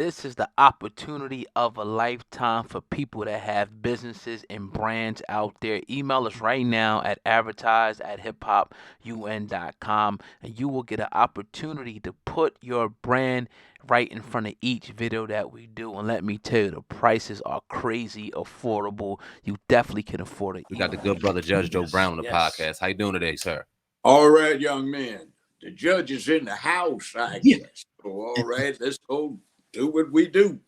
This is the opportunity of a lifetime for people that have businesses and brands out there. Email us right now at advertise at hiphopun.com and you will get an opportunity to put your brand right in front of each video that we do. And let me tell you, the prices are crazy affordable. You definitely can afford it. We got the good brother Judge Joe Yes, Brown on the yes. podcast. How you doing today, sir? All right, young men. The judge is in the house, I Yeah. guess. So, all right, let's go do what we do.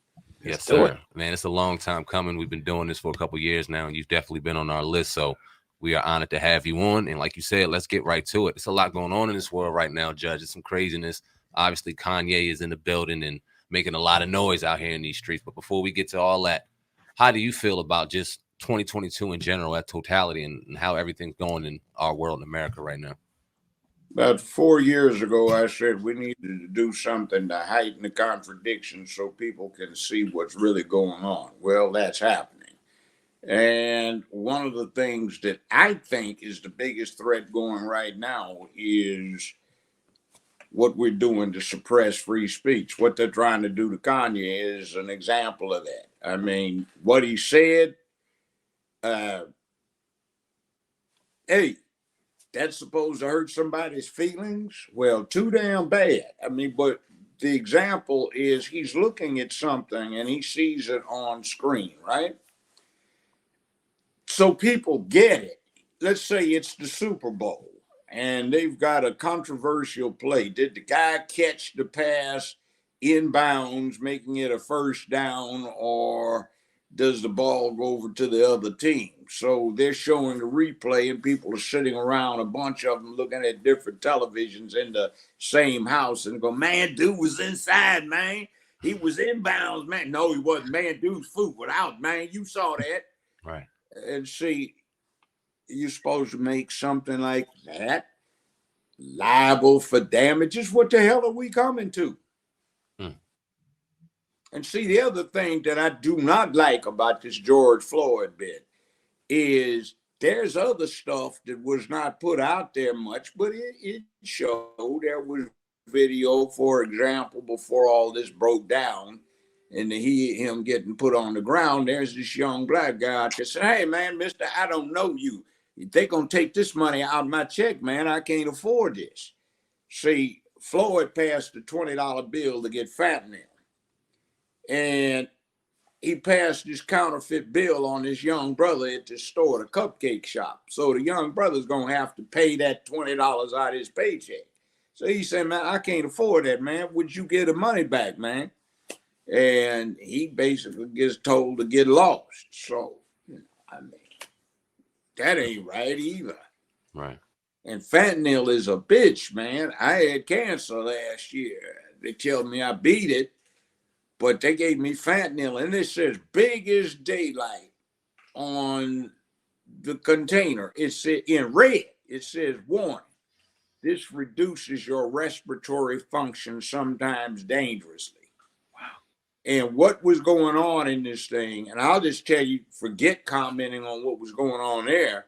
Yes, Let's do it. sir. Man, it's a long time coming. We've been doing this for a couple years now, and you've definitely been on our list. So we are honored to have you on. And like you said, let's get right to it. It's a lot going on in this world right now, Judge. It's some craziness. Obviously, Kanye is in the building and making a lot of noise out here in these streets. But before we get to all that, how do you feel about just 2022 in general, at totality, and how everything's going in our world in America right now? About 4 years ago, I said we needed to do something to heighten the contradictions so people can see what's really going on. Well, that's happening. And one of the things that I think is the biggest threat going right now is what we're doing to suppress free speech. What they're trying to do to Kanye is an example of that. I mean, what he said, uh, hey, that's supposed to hurt somebody's feelings? Well, too damn bad. I mean, but the example is he's looking at something and he sees it on screen, right? So people get it. Let's say it's the Super Bowl and they've got a controversial play. Did the guy catch the pass inbounds, making it a first down, or does the ball go over to the other team? So they're showing the replay, and people are sitting around, a bunch of them looking at different televisions in the same house and go, man, dude was inside, man. He was inbounds, man. No, he wasn't, man. Dude's foot was out, man. You saw that. Right. And see, you're supposed to make something like that liable for damages. What the hell are we coming to? Mm. And see, the other thing that I do not like about this George Floyd bit is there's other stuff that was not put out there much, but it showed. There was video, for example, before all this broke down and him getting put on the ground. There's this young black guy out there saying, hey, man, mister, I don't know you. They're going to take this money out of my check, man. I can't afford this. See, Floyd passed a $20 bill to get fentanyl. And he passed this counterfeit bill on this young brother at the store, the cupcake shop. So the young brother's going to have to pay that $20 out of his paycheck. So he said, man, I can't afford that, man. Would you get the money back, man? And he basically gets told to get lost. So, I mean, that ain't right either. Right. And fentanyl is a bitch, man. I had cancer last year. They tell me I beat it, but they gave me fentanyl, and it says big as daylight on the container. It's in red. It says warning. This reduces your respiratory function sometimes dangerously. And what was going on in this thing, and I'll just tell you, forget commenting on what was going on there.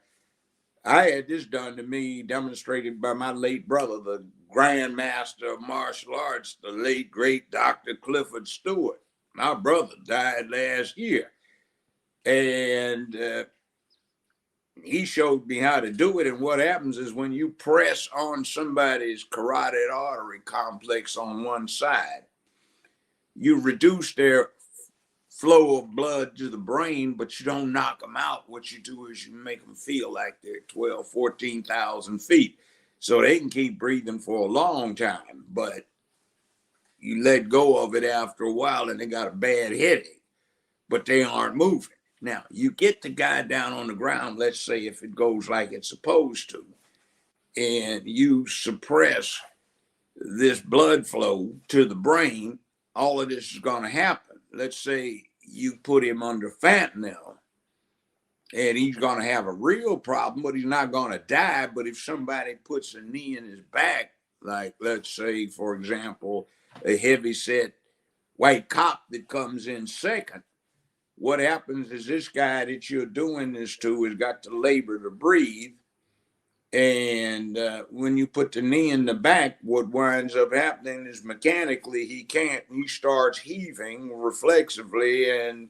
I had this done to me, demonstrated by my late brother, the Grand Master of Martial Arts, the late, great Dr. Clifford Stewart. My brother died last year. And he showed me how to do it. And what happens is when you press on somebody's carotid artery complex on one side, you reduce their flow of blood to the brain, but you don't knock them out. What you do is you make them feel like they're 12, 14,000 feet. So they can keep breathing for a long time, but you let go of it after a while and they got a bad headache, but they aren't moving. Now, you get the guy down on the ground, let's say if it goes like it's supposed to, and you suppress this blood flow to the brain, all of this is going to happen. Let's say you put him under fentanyl and he's going to have a real problem, but he's not going to die. But if somebody puts a knee in his back, like let's say, for example, a heavy set white cop that comes in second, what happens is this guy that you're doing this to has got to labor to breathe. And when you put the knee in the back, what winds up happening is mechanically he starts heaving reflexively, and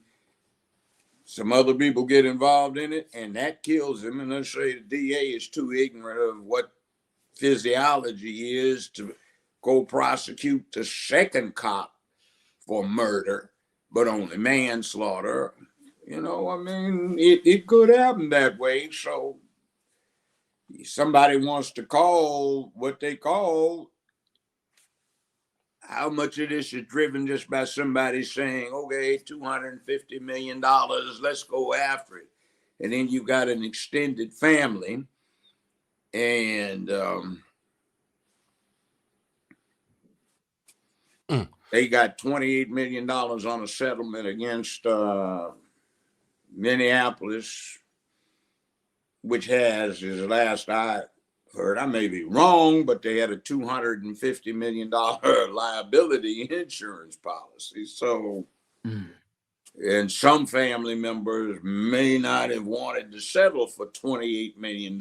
some other people get involved in it, and that kills him. And let's say the DA is too ignorant of what physiology is to go prosecute the second cop for murder, but only manslaughter. You know, I mean, it could happen that way. So somebody wants to call what they call, how much of this is driven just by somebody saying, okay, $250 million, let's go after it. And then you got an extended family, and they got $28 million on a settlement against Minneapolis, which has, as last I heard, I may be wrong, but they had a $250 million liability insurance policy. So, and some family members may not have wanted to settle for $28 million,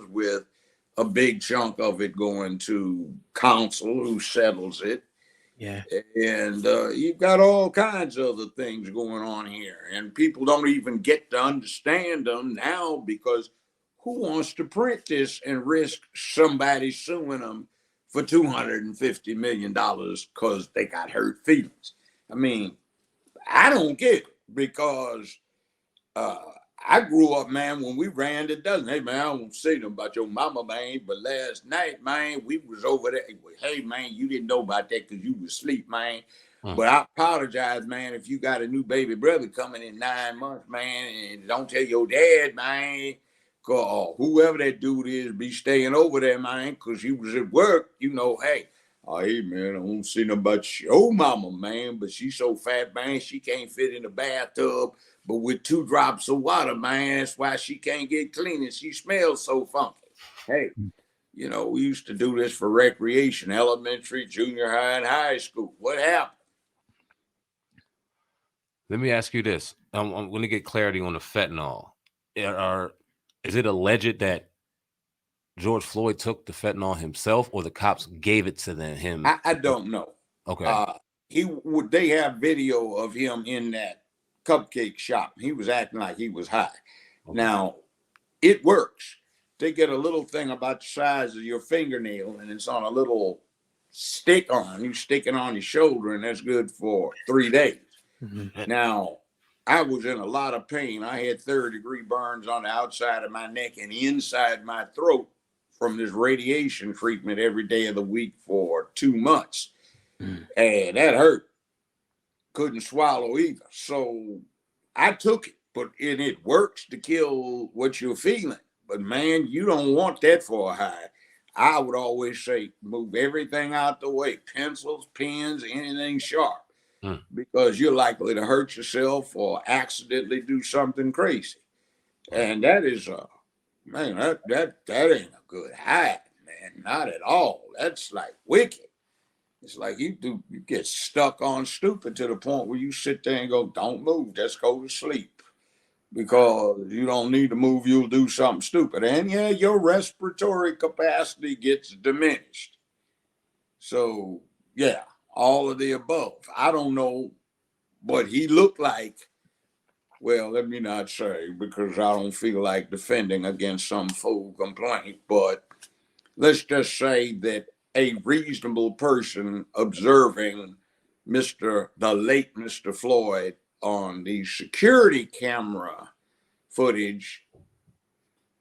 with a big chunk of it going to counsel who settles it. Yeah. And you've got all kinds of other things going on here. And people don't even get to understand them now, because who wants to print this and risk somebody suing them for $250 million because they got hurt feelings? I mean, I don't get it, because I grew up, man, when we ran the dozen. Hey, man, I don't say nothing about your mama, man, but last night, man, we was over there. Hey, man, you didn't know about that because you was asleep, man. But I apologize, man, if you got a new baby brother coming in 9 months, man, and don't tell your dad, man, or whoever that dude is, be staying over there, man, because you was at work, you know, hey, hey, man, I don't see nothing about your mama, man, but she's so fat, man, she can't fit in the bathtub. But with 2 drops of water, man, that's why she can't get clean and she smells so funky. Hey, you know, we used to do this for recreation, elementary, junior high, and high school. What happened? Let me ask you this. I'm going to get clarity on the fentanyl. Is it alleged that George Floyd took the fentanyl himself, or the cops gave it to him? I don't know. Okay. They have video of him in that cupcake shop. He was acting like he was high. Okay. Now, it works. They get a little thing about the size of your fingernail, and it's on a little stick on. You stick it on your shoulder, and that's good for 3 days. Now, I was in a lot of pain. I had 3rd-degree burns on the outside of my neck and inside my throat from this radiation treatment every day of the week for 2 months. And that hurt. Couldn't swallow either. So I took it, but it works to kill what you're feeling. But man, you don't want that for a high. I would always say, move everything out the way, pencils, pens, anything sharp, because you're likely to hurt yourself or accidentally do something crazy. And that is man, that ain't a good high, man. Not at all. That's like wicked. It's like you get stuck on stupid to the point where you sit there and go, don't move, just go to sleep. Because you don't need to move, you'll do something stupid. And yeah, your respiratory capacity gets diminished. So yeah, all of the above. I don't know what he looked like. Well, let me not say, because I don't feel like defending against some fool complaint, but let's just say that a reasonable person observing the late Mr. Floyd on the security camera footage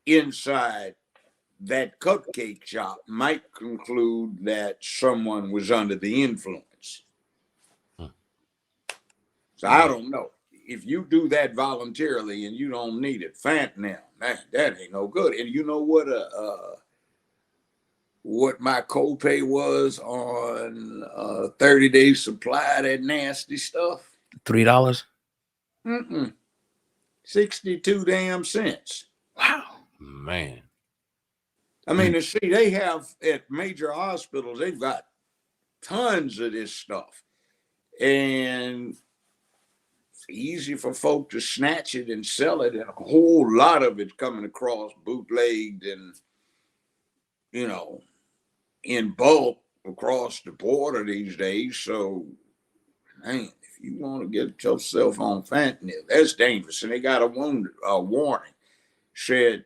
inside that cupcake shop might conclude that someone was under the influence. So I don't know. If you do that voluntarily and you don't need it, fentanyl, man, that ain't no good. And you know what my copay was on 30-day supply of that nasty stuff? $3. 62 damn cents. Wow, man. I mean, see, they have at major hospitals, they've got tons of this stuff, and it's easy for folk to snatch it and sell it, and a whole lot of it's coming across bootlegged and you know, in bulk across the border these days. So, man, if you want to get yourself on fentanyl, that's dangerous. And they got a warning. Said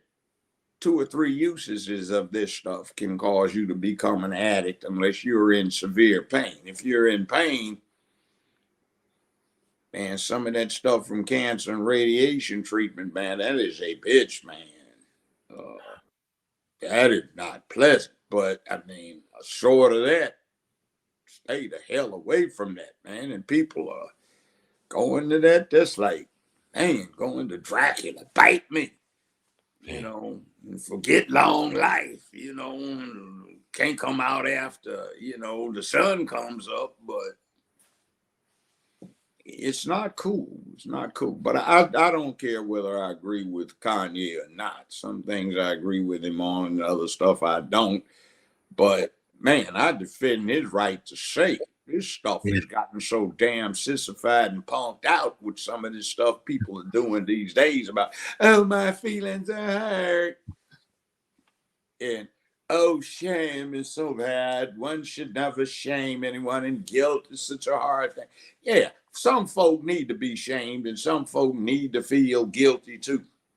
2 or 3 usages of this stuff can cause you to become an addict unless you're in severe pain. If you're in pain, man, some of that stuff from cancer and radiation treatment, man, that is a bitch, man. That is not pleasant. But I mean, short of that, stay the hell away from that, man. And people are going to that. That's like, man, going to Dracula, bite me, you know, and forget long life, you know, can't come out after, you know, the sun comes up, but it's not cool. It's not cool. But I don't care whether I agree with Kanye or not. Some things I agree with him on, and other stuff I don't. But man, I defend his right to say it. This stuff has gotten so damn sissified and punked out with some of this stuff people are doing these days about, oh, my feelings are hurt. And oh, shame is so bad. One should never shame anyone, and guilt is such a hard thing. Yeah, some folk need to be shamed, and some folk need to feel guilty too.